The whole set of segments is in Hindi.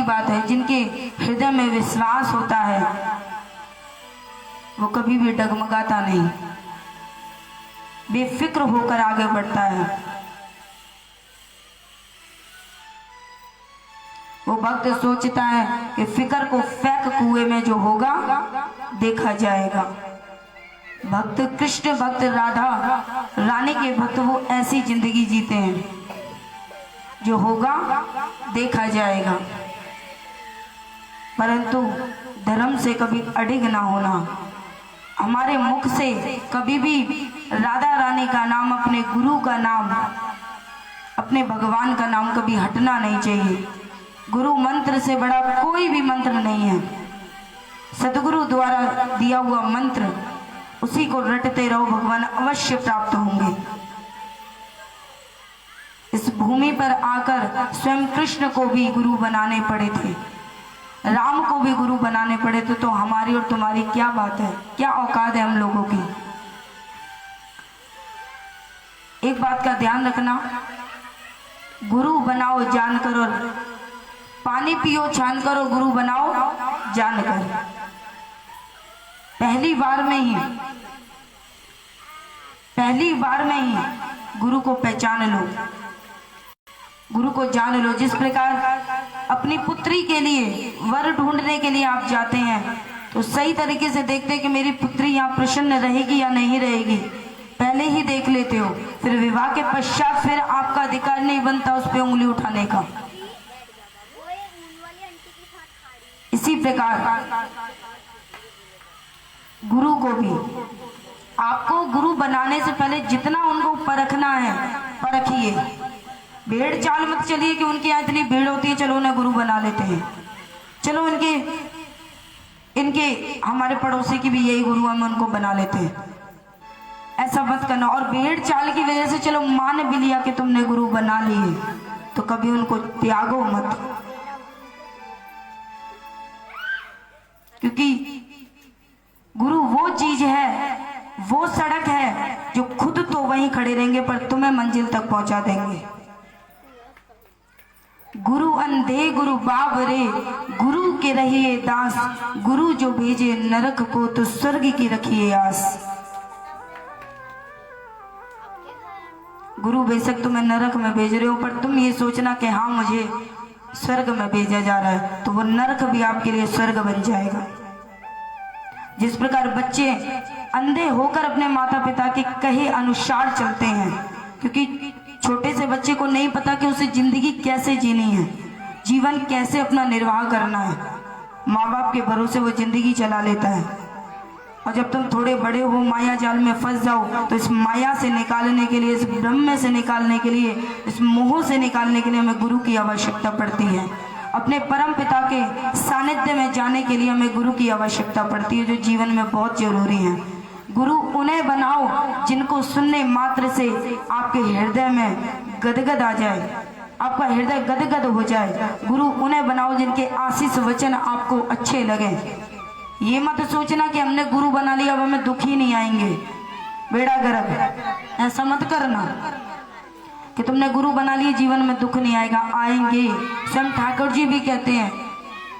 बात है, जिनके हृदय में विश्वास होता है वो कभी भी डगमगाता नहीं, बेफिक्र होकर आगे बढ़ता है। वो भक्त सोचता है कि फिक्र को फेंक कुएं में, जो होगा देखा जाएगा। भक्त कृष्ण भक्त राधा रानी के भक्त वो ऐसी जिंदगी जीते हैं, जो होगा देखा जाएगा। परंतु धर्म से कभी अडिग ना होना, हमारे मुख से कभी भी राधा रानी का नाम, अपने गुरु का नाम, अपने भगवान का नाम कभी हटना नहीं चाहिए। गुरु मंत्र से बड़ा कोई भी मंत्र नहीं है। सदगुरु द्वारा दिया हुआ मंत्र, उसी को रटते रहो, भगवान अवश्य प्राप्त होंगे। इस भूमि पर आकर स्वयं कृष्ण को भी गुरु बनाने पड़े थे, राम को भी गुरु बनाने पड़े थे, तो हमारी और तुम्हारी क्या बात है, क्या औकात है हम लोगों की। एक बात का ध्यान रखना, गुरु बनाओ जानकर और पानी पियो छान कर, और गुरु बनाओ जानकर। पहली बार में ही गुरु को पहचान लो, गुरु को जान लो। जिस प्रकार अपनी पुत्री के लिए वर ढूंढने के लिए आप जाते हैं, तो सही तरीके से देखते हैं कि मेरी पुत्री यहाँ प्रसन्न रहेगी या नहीं रहेगी, पहले ही देख लेते हो। फिर विवाह के पश्चात फिर आपका अधिकार नहीं बनता उस पर उंगली उठाने का। इसी प्रकार गुरु को भी आपको गुरु बनाने से पहले जितना उनको परखना है परखिए। भेड़ चाल मत चलिए कि उनके यहाँ इतनी भीड़ होती है, चलो उन्हें गुरु बना लेते हैं, चलो इनके हमारे पड़ोसी की भी यही गुरु, हम उनको बना लेते हैं। ऐसा मत करना। और भेड़ चाल की वजह से चलो मान भी लिया कि तुमने गुरु बना लिए, तो कभी उनको त्यागो मत, क्योंकि गुरु वो चीज है, वो सड़क है जो खुद तो वहीं खड़े रहेंगे पर तुम्हें मंजिल तक पहुंचा देंगे। गुरु अंधे गुरु बाबरे, गुरु के रहिए दास, गुरु जो भेजे नरक को तो स्वर्ग की रखिए आस। गुरु बेशक तुम्हें नरक में भेज रहे हो, पर तुम ये सोचना कि हाँ मुझे स्वर्ग में भेजा जा रहा है, तो वो नरक भी आपके लिए स्वर्ग बन जाएगा। जिस प्रकार बच्चे अंधे होकर अपने माता पिता के कहे अनुसार चलते हैं, क्योंकि छोटे से बच्चे को नहीं पता कि उसे जिंदगी कैसे जीनी है, जीवन कैसे अपना निर्वाह करना है, माँ बाप के भरोसे वो जिंदगी चला लेता है। और जब तुम थोड़े बड़े हो, माया जाल में फंस जाओ, तो इस माया से निकालने के लिए, इस ब्रह्म से निकालने के लिए, इस मोह से निकालने के लिए हमें गुरु की आवश्यकता पड़ती है। अपने परम पिता के सानिध्य में जाने के लिए हमें गुरु की आवश्यकता पड़ती है, जो जीवन में बहुत जरूरी है। गुरु उन्हें बनाओ जिनको सुनने मात्र से आपके हृदय में गदगद आ जाए, आपका हृदय गदगद हो जाए। गुरु उन्हें बनाओ जिनके आशीष वचन आपको अच्छे लगे। ये मत सोचना कि हमने गुरु बना लिया अब हमें दुख ही नहीं आएंगे, बेड़ा गर्क, ऐसा मत करना कि तुमने गुरु बना लिए जीवन में दुख नहीं आएगा, आएंगे। स्वयं ठाकुर जी भी कहते हैं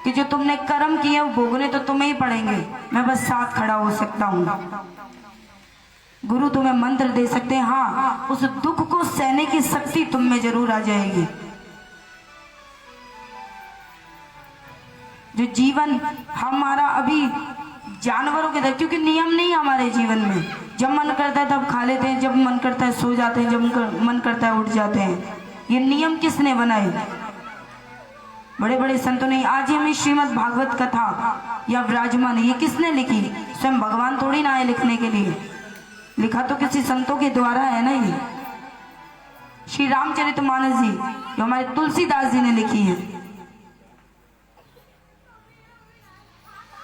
कि जो तुमने कर्म किए वो भोगने तो तुम्हें ही पड़ेंगे, मैं बस साथ खड़ा हो सकता हूँ। गुरु तुम्हें मंत्र दे सकते हैं, हाँ उस दुख को सहने की शक्ति तुम में जरूर आ जाएगी। जो जीवन हमारा अभी जानवरों के तरह, क्योंकि नियम नहीं हमारे जीवन में, जब मन करता है तब खा लेते हैं, जब मन करता है सो जाते हैं, जब मन करता है उठ जाते हैं। ये नियम किसने बनाए? बड़े बड़े संतों ने। आज ही हमें श्रीमद् भागवत कथा या विराजमान ये किसने लिखी? स्वयं भगवान थोड़ी ना आए लिखने के लिए, लिखा तो किसी संतों के द्वारा है ना। ये श्री रामचरितमानस जी जो हमारे तुलसीदास जी ने लिखी है।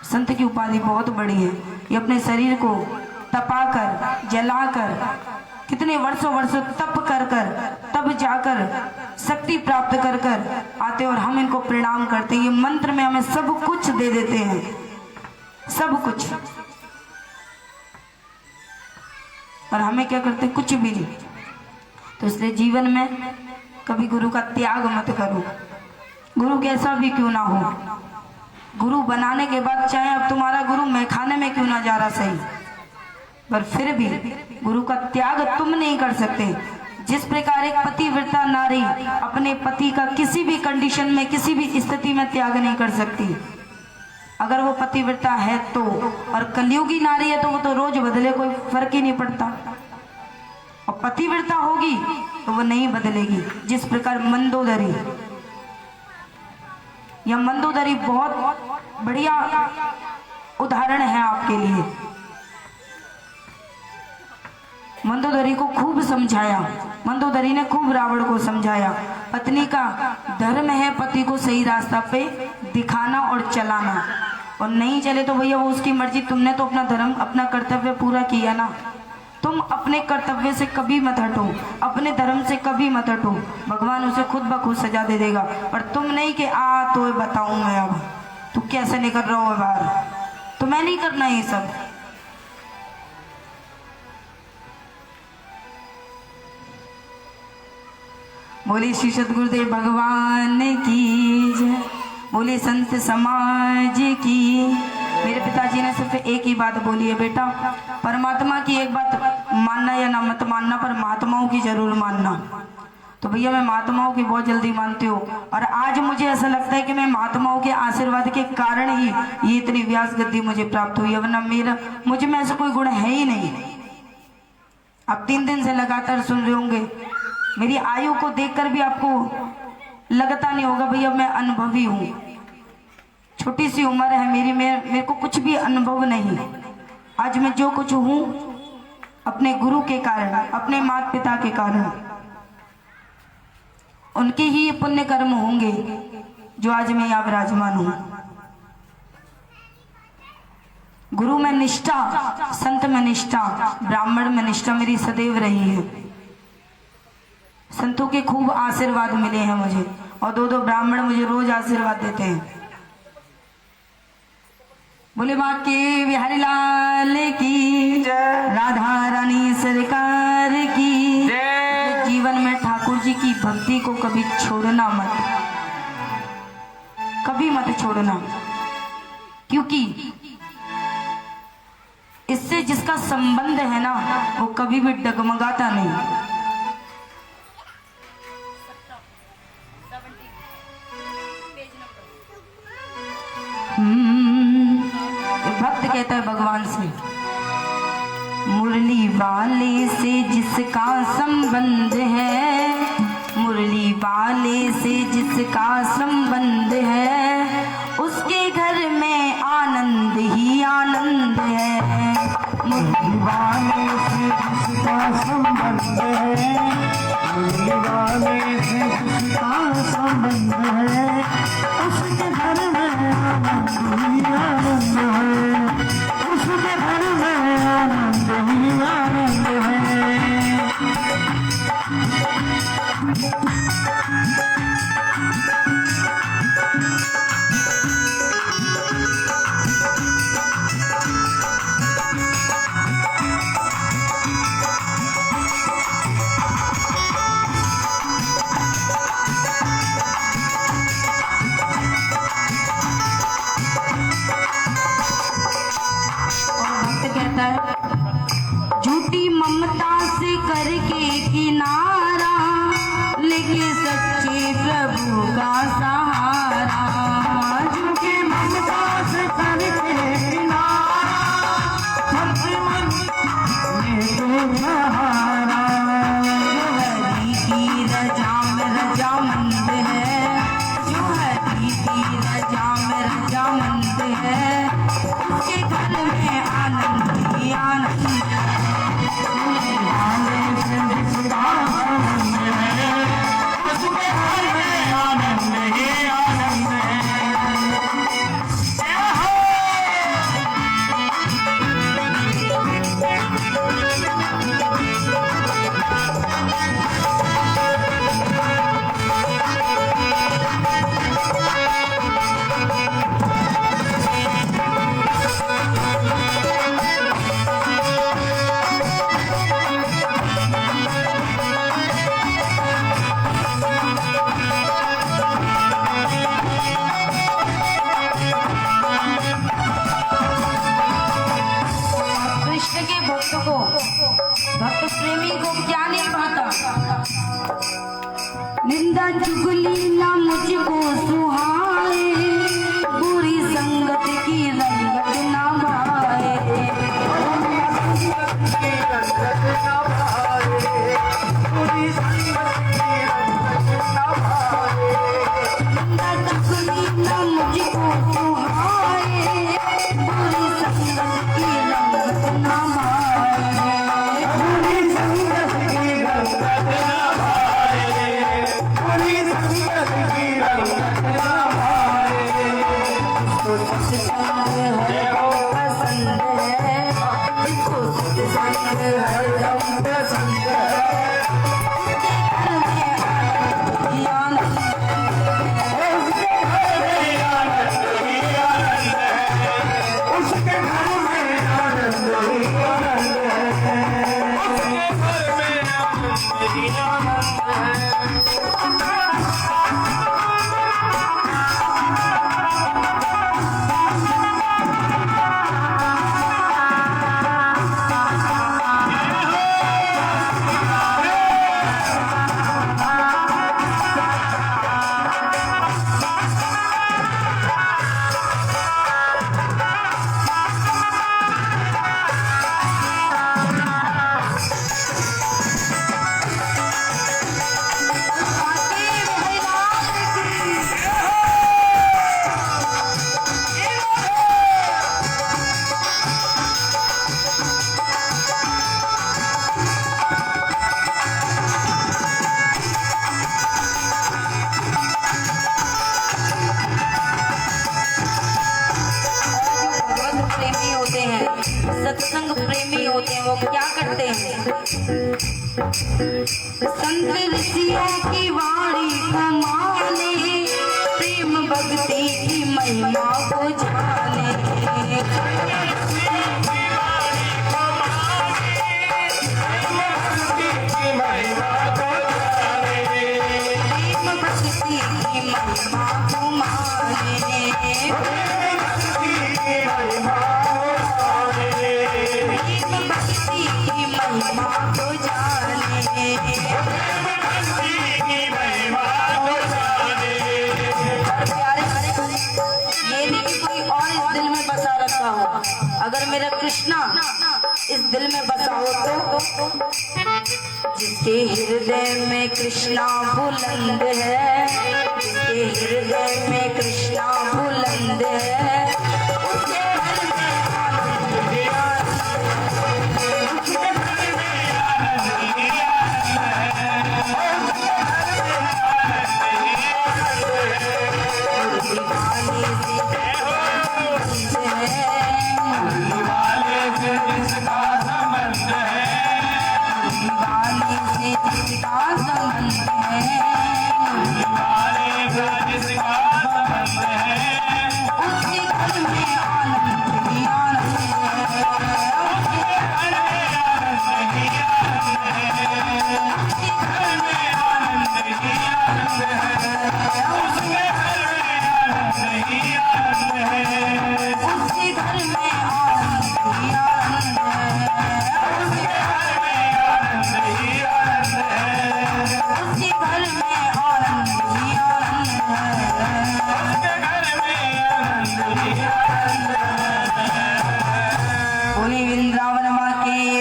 संत की उपाधि बहुत बड़ी है। ये अपने शरीर को तपाकर जलाकर कितने वर्षों तप कर तब जाकर शक्ति प्राप्त कर आते, और हम इनको प्रणाम करते हैं। ये मंत्र में हमें सब कुछ दे देते हैं, सब कुछ, और हमें क्या करते हैं? कुछ भी नहीं। तो इसलिए जीवन में कभी गुरु का त्याग मत करो। गुरु कैसा भी क्यों ना हो, गुरु बनाने के बाद चाहे अब तुम्हारा गुरु मैखाने में क्यों ना जा रहा सही, पर फिर भी गुरु का त्याग तुम नहीं कर सकते। जिस प्रकार एक पतिव्रता नारी अपने पति का किसी भी कंडीशन में किसी भी स्थिति में त्याग नहीं कर सकती, अगर वो पतिव्रता है तो, और कलयुगी नारी है तो वो तो रोज बदले, कोई फर्क ही नहीं पड़ता। और पतिव्रता होगी तो वो नहीं बदलेगी। जिस प्रकार मंदोदरी, यह मंदोदरी बहुत बढ़िया उदाहरण है आपके लिए। मंदोदरी को खूब समझाया, मंदोदरी ने खूब रावण को समझाया, पत्नी का धर्म है पति को सही रास्ता पे दिखाना और चलाना, और नहीं चले तो भैया वो उसकी मर्जी। तुमने तो अपना धर्म अपना कर्तव्य पूरा किया ना, तुम अपने कर्तव्य से कभी मत हटो, अपने धर्म से कभी मत हटो, भगवान उसे खुद ब खुद सजा दे देगा। पर तुम नहीं कि तो बताऊं मैं अब तू कैसे निकल रहा हो बाहर, तुम्हें नहीं करना ये सब। बोले श्री सद्गुरुदेव भगवान की जय, बोले संत समाज की। मेरे पिताजी ने सिर्फ एक ही बात बोली है, बेटा परमात्मा की एक बात मानना या ना मत मानना, पर महात्माओं की जरूर मानना। तो भैया मैं महात्माओं की बहुत जल्दी मानती हूँ, और आज मुझे ऐसा लगता है कि मैं महात्माओं के आशीर्वाद के कारण ही ये इतनी व्यास गद्दी मुझे प्राप्त हुई है, वरना मेरा मुझ में ऐसा कोई गुण है ही नहीं। आप 3 दिन से लगातार सुन रहे होंगे, मेरी आयु को देखकर भी आपको लगता नहीं होगा भैया मैं अनुभवी हूँ। छोटी सी उम्र है मेरी, मेरे को कुछ भी अनुभव नहीं। आज मैं जो कुछ हूँ अपने गुरु के कारण, अपने माता पिता के कारण, उनके ही पुण्य कर्म होंगे जो आज मैं यहाँ विराजमान हूँ। गुरु में निष्ठा, संत में निष्ठा, ब्राह्मण में निष्ठा मेरी सदैव रही है। संतों के खूब आशीर्वाद मिले हैं मुझे, और 2-2 ब्राह्मण मुझे रोज आशीर्वाद देते हैं। बोले बाके बिहारी लाल की जय, राधा रानी सरकार की जय। जीवन में ठाकुर जी की भक्ति को कभी छोड़ना मत, कभी मत छोड़ना, क्योंकि इससे जिसका संबंध है ना वो कभी भी डगमगाता नहीं। भक्त कहता है भगवान से, मुरली वाले से जिसका संबंध है, मुरली वाले से जिसका संबंध है, उसके घर में आनंद ही आनंद है। मुरली वाले से जिसका संबंध है, मुरली वाले से जिसका संबंध है, उसके घर में आनंद ही आनंद है, उसके घर में आनंद ही आनंद है। झूठी ममता से करके किनारा, लेके सच्चे प्रभु का सहारा। झूठी ममता से करके किनारा, सच्चे मन में सहारा। जो हरि की रजा में रजामंद है, जो हरि की रजा में रजामंद है, उसके घर में आनंद ही आनंद है। चुगली ना मुझको सुहाए, बुरी संगत की रंगत ना भाए। ना चुगली ना मुझको सुहाए, बुरी संगत की रंगत ना भाए। सत्संग प्रेमी होते हैं, वो क्या करते हैं? संत ऋषियों की वाणी को माने, प्रेम भक्ति की महिमा को जाने। प्रेम भक्ति की महिमा को माने, महिमा को जाने। प्यारे ये नहीं कि कोई और इस दिल में बसा रखा हो, अगर मेरा कृष्णा इस दिल में बसा हो तो जिसके हृदय में कृष्णा बुलंद है, जिसके हृदय में कृष्णा बुलंद है, उसके घर में आनंद ही बोली वृंदावन माँ के